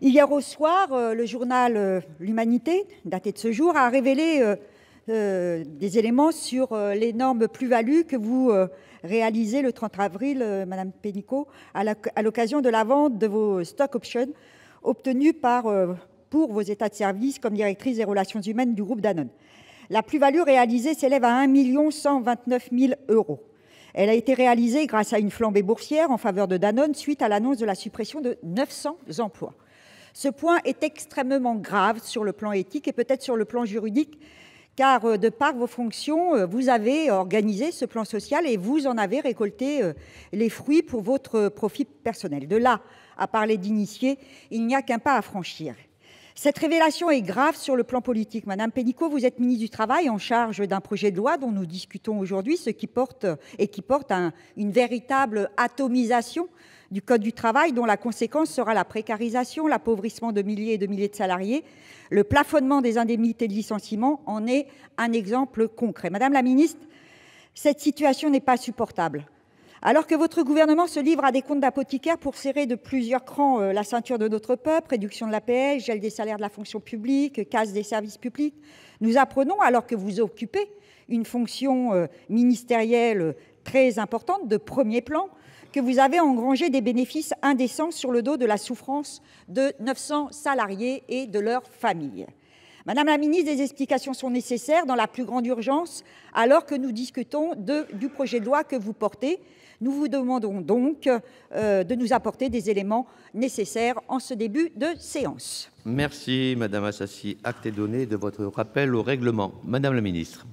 Hier au soir, le journal L'Humanité, daté de ce jour, a révélé des éléments sur l'énorme plus-value que vous réalisez le 30 avril, Madame Pénicaud, à l'occasion de la vente de vos stock options obtenus pour vos états de service comme directrice des relations humaines du groupe Danone. La plus-value réalisée s'élève à 1 129 000 €. Elle a été réalisée grâce à une flambée boursière en faveur de Danone suite à l'annonce de la suppression de 900 emplois. Ce point est extrêmement grave sur le plan éthique et peut-être sur le plan juridique, car de par vos fonctions, vous avez organisé ce plan social et vous en avez récolté les fruits pour votre profit personnel. De là à parler d'initié, il n'y a qu'un pas à franchir. Cette révélation est grave sur le plan politique. Madame Pénicaud, vous êtes ministre du Travail en charge d'un projet de loi dont nous discutons aujourd'hui, qui porte une véritable atomisation du Code du travail, dont la conséquence sera la précarisation, l'appauvrissement de milliers et de milliers de salariés. Le plafonnement des indemnités de licenciement en est un exemple concret. Madame la ministre, cette situation n'est pas supportable. Alors que votre gouvernement se livre à des comptes d'apothicaire pour serrer de plusieurs crans la ceinture de notre peuple, réduction de l'APL, gel des salaires de la fonction publique, casse des services publics, nous apprenons, alors que vous occupez une fonction ministérielle très importante, de premier plan, que vous avez engrangé des bénéfices indécents sur le dos de la souffrance de 900 salariés et de leurs familles. Madame la ministre, des explications sont nécessaires dans la plus grande urgence, alors que nous discutons du projet de loi que vous portez. Nous vous demandons donc de nous apporter des éléments nécessaires en ce début de séance. Merci, Madame Assassi. Acte est donné de votre rappel au règlement. Madame la ministre.